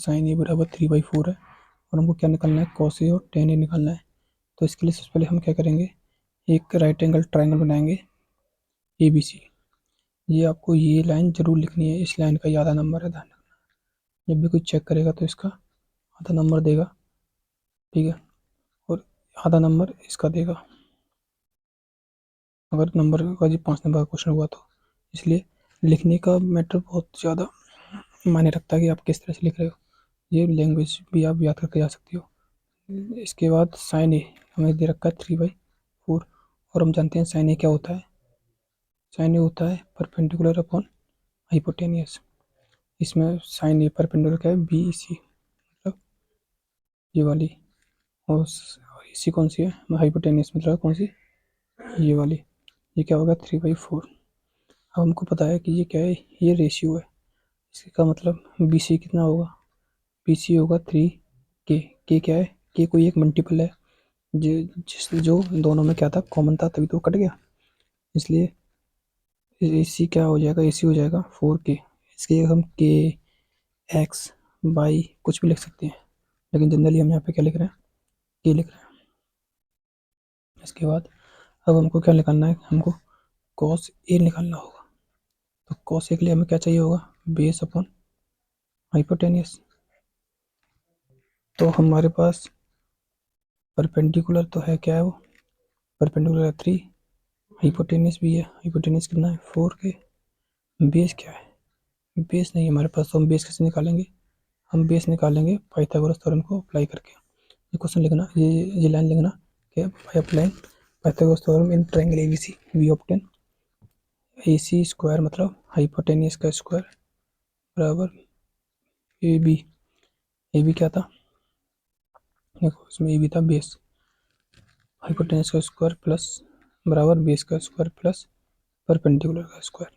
Sign ए बराबर 3/4 है और हमको क्या निकालना है, कॉस ए और टेन ए निकालना है। तो इसके लिए सबसे पहले हम क्या करेंगे, एक राइट एंगल ट्रायंगल बनाएंगे ए बी सी। ये आपको ये लाइन जरूर लिखनी है, इस लाइन का ये आधा नंबर है, ध्यान रखना। जब भी कोई चेक करेगा तो इसका आधा नंबर देगा, ठीक है, और आधा नंबर इसका देगा अगर नंबर का जी 5 नंबर का क्वेश्चन हुआ तो। इसलिए लिखने का मैटर बहुत ज़्यादा मायने रखता है कि आप किस तरह से लिख रहे हो। ये लैंग्वेज भी आप याद करके जा सकते हो। इसके बाद साइन ए हमें दे रखा है 3/4 और हम जानते हैं साइन ए क्या होता है। साइन ए होता है परपेंडिकुलर अपॉन हाइपोटेनियस। इसमें साइन ए परपेंडिकुलर क्या है, बी सी, मतलब ये वाली, और सी कौन सी है, हाइपोटेनियस मतलब कौन सी, ये वाली। ये क्या होगा 3/4। अब हमको पता है कि ये क्या है, ये रेशियो है। इसका मतलब बी सी कितना होगा, बी सी होगा 3 के क्या है, के कोई एक मल्टीपल है जो दोनों में क्या था, कॉमन था, तभी तो कट गया। इसलिए ए सी क्या हो जाएगा, ए सी हो जाएगा 4 के। इसके हम के एक्स बाई कुछ भी लिख सकते हैं, लेकिन जनरली हम यहाँ पे क्या लिख रहे हैं, के लिख रहे हैं। इसके बाद अब हमको क्या निकालना है, हमको कॉस ए निकालना होगा। तो कॉस ए के लिए हमें क्या चाहिए होगा, बेस अपॉन हाइपोटेनियस। तो हमारे पास परपेंडिकुलर तो है, क्या है वो, परपेंडिकुलर है 3, हाइपोटेनियस भी है, हाइपोटेनियस कितना है 4 के। बेस क्या है, बेस नहीं है हमारे पास, तो हम बेस कैसे निकालेंगे, हम बेस निकालेंगे पाइथागोरस थ्योरम को अप्लाई करके। ये क्वेश्चन लिखना, ये लाइन लिखना कि by applying Pythagoras theorem in triangle ABC we obtain A C square, मतलब हाइपोटेनियस का स्क्वायर बराबर ए बी। ए बी क्या था, देखो इसमें ए बी था बेस, हाइपोटेनियस का स्क्वायर प्लस बराबर बेस का स्क्वायर प्लस परपेंडिकुलर का स्क्वायर।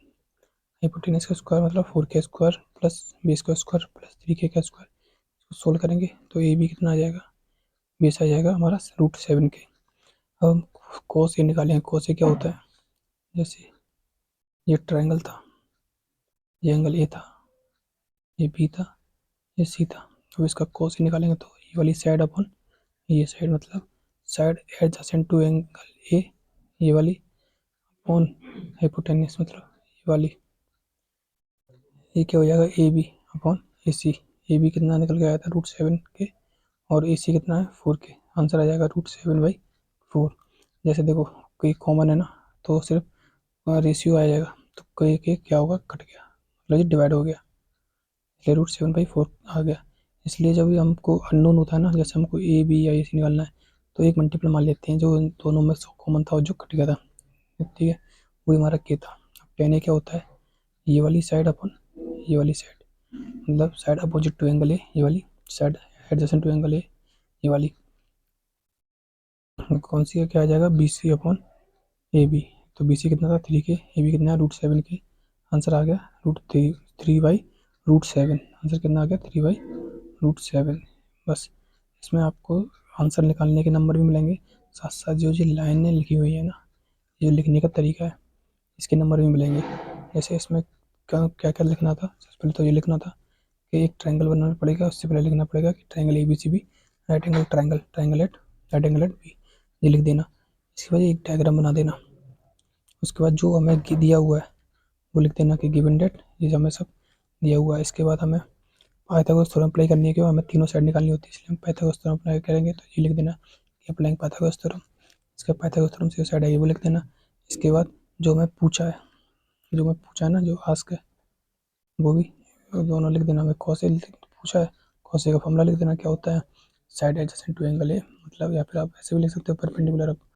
हाइपोटेनियस का स्क्वायर मतलब 4 के स्क्वायर प्लस बेस का स्क्वायर प्लस 3 के का स्क्वायर। इसको सोल्व करेंगे तो ए बी कितना आ जाएगा, बेस आ जाएगा हमारा √7 के। अब हम कोस ए निकालेंगे, कोस ए क्या होता है, जैसे ये ट्रायंगल था, ये एंगल ए था, ये बी था, ये सी था, तो इसका कोस ए निकालेंगे तो ये वाली साइड अपॉन ये साइड, मतलब side adjacent to angle A, ये वाली अपॉन हाइपोटेनियस मतलब ये वाली। ये क्या हो जाएगा, A B upon A C. A B कितना निकल के आया था √7 के, और ए सी कितना है 4 के। आंसर आ जाएगा √7/4। जैसे देखो कोई कॉमन है ना, तो सिर्फ रेशियो आ जाएगा, तो कोई के क्या होगा, कट गया, मतलब ये डिवाइड हो गया, इसलिए √7/4 आ गया। इसलिए जब भी हमको अननोन होता है ना, जैसे हमको ए बी या ए सी निकालना है, तो एक मल्टीपल मान लेते हैं जो इन दोनों में कॉमन था और जो कट गया था, ठीक है, वही हमारा के था। अब टेन ए क्या होता है, ये वाली साइड अपन ये वाली साइड, मतलब side opposite to angle A, ये वाली side adjacent to angle A, ये वाली कौन सी है, क्या आ जाएगा, B C upon A B. तो बी सी कितना था 3 के, ए बी कितना है √7 के। आंसर आ गया √3/√7। आंसर कितना आ गया 3/√7। बस इसमें आपको आंसर निकालने के नंबर भी मिलेंगे, साथ साथ जो जो लाइनें लिखी हुई है ना, ये लिखने का तरीका है, इसके नंबर भी मिलेंगे। जैसे इसमें क्या क्या क्या लिखना था, सबसे पहले तो ये लिखना था कि एक ट्रायंगल बनाना पड़ेगा, उससे पहले लिखना पड़ेगा कि triangle A B C B right angle triangle, triangle at right angle at B, ये लिख देना। इसके बाद एक डायग्राम बना देना। उसके बाद जो हमें दिया हुआ है वो लिख देना कि गिवन डेट, ये हमें सब दिया हुआ है। इसके बाद हमें पाइथागोरस थ्योरम अप्लाई करनी है, क्यों हमें तीनों साइड निकालनी होती है, इसलिए हम पाइथागोरस थ्योरम अप्लाई करेंगे, तो ये लिख देना कि अप्लाइंग पाइथागोरस थ्योरम। इसके पाइथागोरस थ्योरम से साइड है वो लिख देना। इसके बाद जो हमें पूछा है, ना, जो आस्क है, वो भी दोनों लिख देना। हमें कॉस ए पूछा है, कॉस ए का फॉर्मूला लिख देना क्या होता है, side adjacent to angle A, मतलब, या फिर आप ऐसे भी लिख सकते हो परपेंडिकुलर